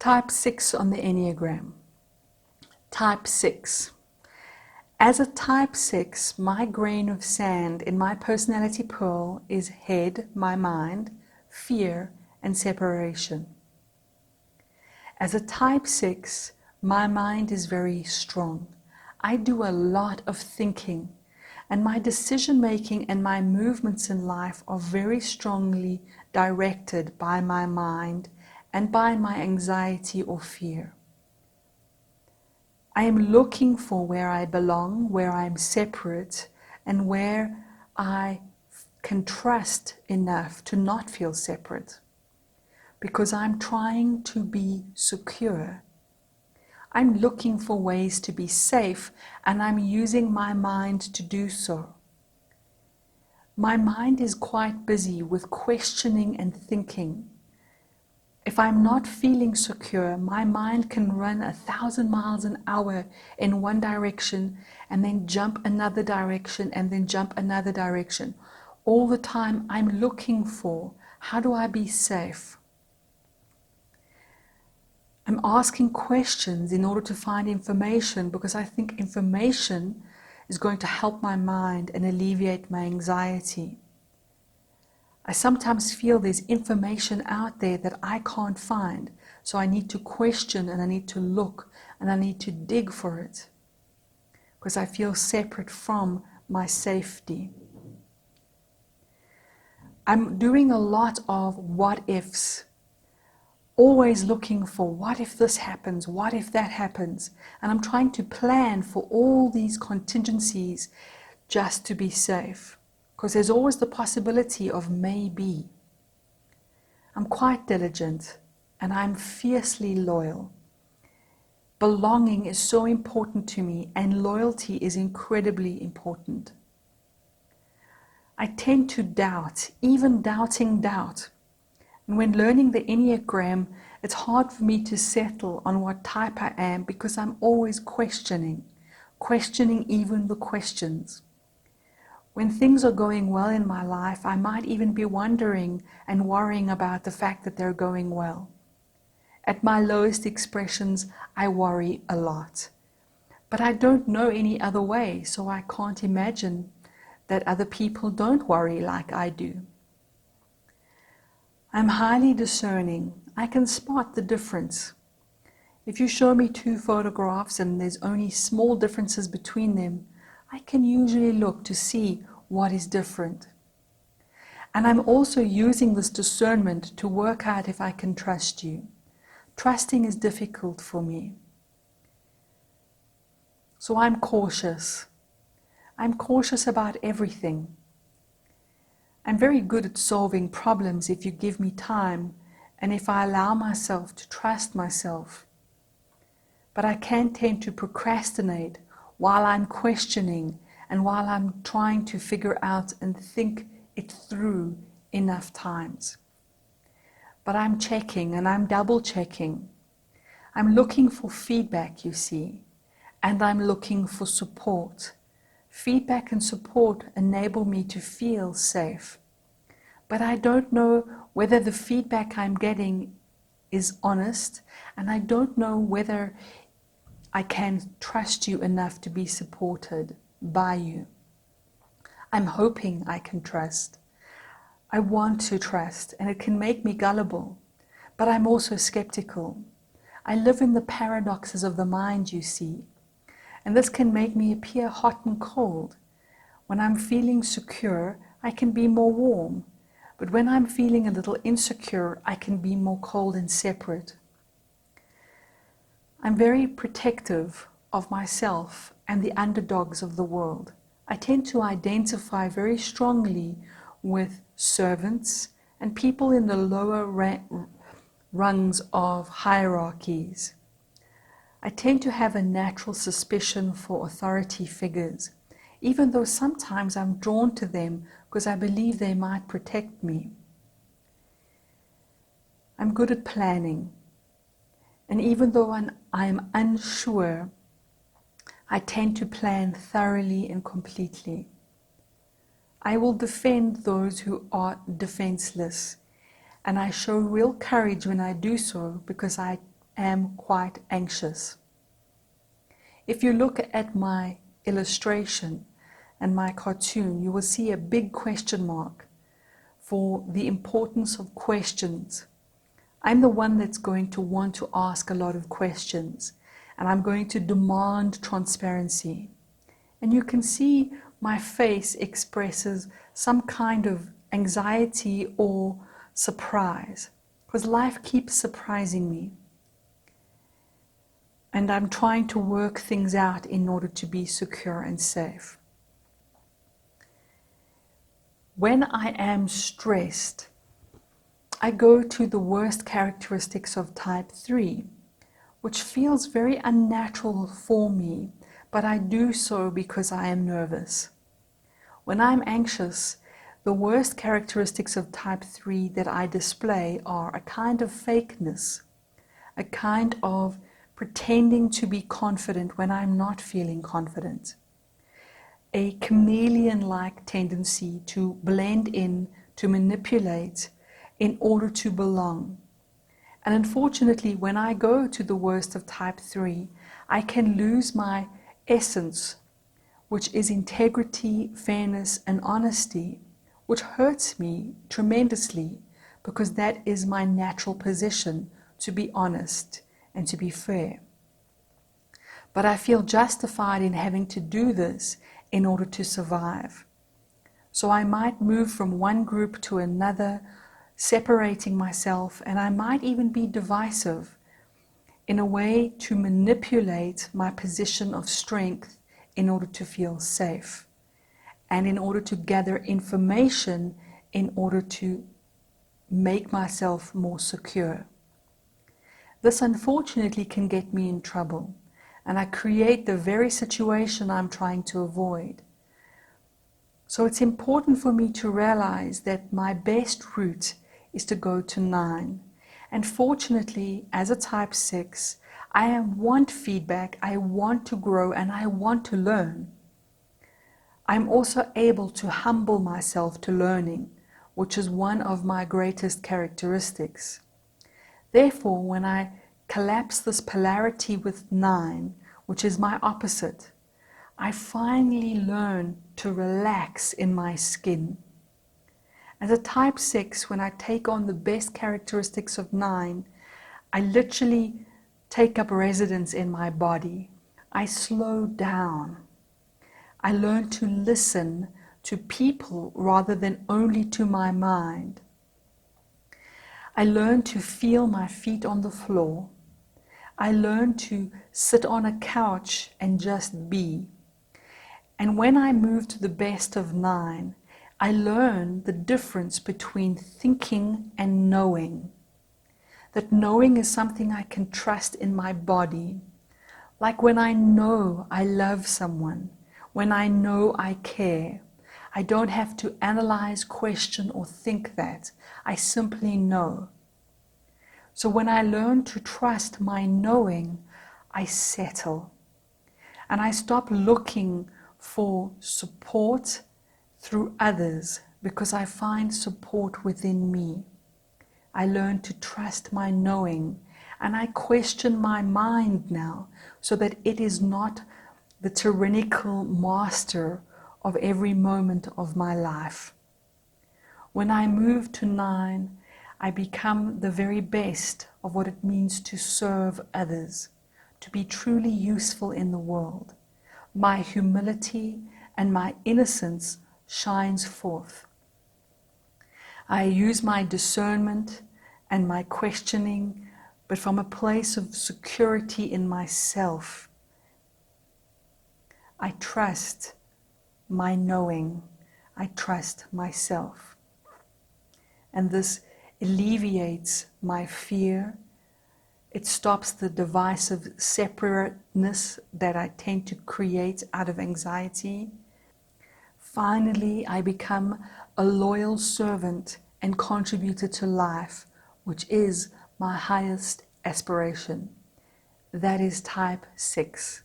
Type 6 on the Enneagram. Type 6. As a Type 6, my grain of sand in my personality pearl is head, my mind, fear, and separation. As a Type 6, my mind is very strong. I do a lot of thinking, and my decision making and my movements in life are very strongly directed by my mind and by my anxiety or fear. I am looking for where I belong, where I'm separate, and where I can trust enough to not feel separate, because I'm trying to be secure. I'm looking for ways to be safe, and I'm using my mind to do so. My mind is quite busy with questioning and thinking. If I'm not feeling secure, my mind can run 1,000 miles an hour in one direction and then jump another direction and then jump another direction. All the time I'm looking for, how do I be safe? I'm asking questions in order to find information, because I think information is going to help my mind and alleviate my anxiety. I sometimes feel there's information out there that I can't find, so I need to question and I need to look and I need to dig for it, because I feel separate from my safety. I'm doing a lot of what ifs, always looking for what if this happens, what if that happens, and I'm trying to plan for all these contingencies just to be safe. Because there's always the possibility of maybe. I'm quite diligent and I'm fiercely loyal. Belonging is so important to me, and loyalty is incredibly important. I tend to doubt, even doubting doubt. And when learning the Enneagram, it's hard for me to settle on what type I am, because I'm always questioning even the questions. When things are going well in my life, I might even be wondering and worrying about the fact that they're going well. At my lowest expressions, I worry a lot. But I don't know any other way, so I can't imagine that other people don't worry like I do. I'm highly discerning. I can spot the difference. If you show me two photographs and there's only small differences between them, I can usually look to see what is different. And I'm also using this discernment to work out if I can trust you. Trusting is difficult for me. So I'm cautious. I'm cautious about everything. I'm very good at solving problems if you give me time and if I allow myself to trust myself. But I can tend to procrastinate while I'm questioning and while I'm trying to figure out and think it through enough times. But I'm checking and I'm double checking. I'm looking for feedback, you see, and I'm looking for support. Feedback and support enable me to feel safe. But I don't know whether the feedback I'm getting is honest, and I don't know whether I can trust you enough to be supported by you. I'm hoping I can trust. I want to trust, and it can make me gullible, but I'm also skeptical. I live in the paradoxes of the mind, you see, and this can make me appear hot and cold. When I'm feeling secure, I can be more warm, but when I'm feeling a little insecure, I can be more cold and separate. I'm very protective of myself and the underdogs of the world. I tend to identify very strongly with servants and people in the lower rungs of hierarchies. I tend to have a natural suspicion for authority figures, even though sometimes I'm drawn to them because I believe they might protect me. I'm good at planning. And even though I'm unsure, I tend to plan thoroughly and completely. I will defend those who are defenseless, and I show real courage when I do so, because I am quite anxious. If you look at my illustration and my cartoon, you will see a big question mark for the importance of questions. I'm the one that's going to want to ask a lot of questions, and I'm going to demand transparency. And you can see my face expresses some kind of anxiety or surprise, because life keeps surprising me. And I'm trying to work things out in order to be secure and safe. When I am stressed, I go to the worst characteristics of type 3, which feels very unnatural for me, but I do so because I am nervous. When I'm anxious, the worst characteristics of type 3 that I display are a kind of fakeness, a kind of pretending to be confident when I'm not feeling confident, a chameleon-like tendency to blend in, to manipulate in order to belong. And unfortunately, when I go to the worst of type 3, I can lose my essence, which is integrity, fairness, and honesty, which hurts me tremendously because that is my natural position, to be honest and to be fair. But I feel justified in having to do this in order to survive. So I might move from one group to another, separating myself, and I might even be divisive in a way to manipulate my position of strength in order to feel safe and in order to gather information in order to make myself more secure. This unfortunately can get me in trouble, and I create the very situation I'm trying to avoid. So it's important for me to realize that my best route is to go to 9. And fortunately, as a type 6, I want feedback, I want to grow, and I want to learn. I'm also able to humble myself to learning, which is one of my greatest characteristics. Therefore, when I collapse this polarity with 9, which is my opposite, I finally learn to relax in my skin. As a type 6, when I take on the best characteristics of 9, I literally take up residence in my body. I slow down. I learn to listen to people rather than only to my mind. I learn to feel my feet on the floor. I learn to sit on a couch and just be. And when I move to the best of 9, I learn the difference between thinking and knowing. That knowing is something I can trust in my body. Like when I know I love someone, when I know I care. I don't have to analyze, question, or think that. I simply know. So when I learn to trust my knowing, I settle. And I stop looking for support through others because I find support within me. I learn to trust my knowing, and I question my mind now so that it is not the tyrannical master of every moment of my life. When I move to 9, I become the very best of what it means to serve others, to be truly useful in the world. My humility and my innocence shines forth. I use my discernment and my questioning, but from a place of security in myself. I trust my knowing. I trust myself. And this alleviates my fear. It stops the divisive separateness that I tend to create out of anxiety. Finally, I become a loyal servant and contributor to life, which is my highest aspiration. That is type 6.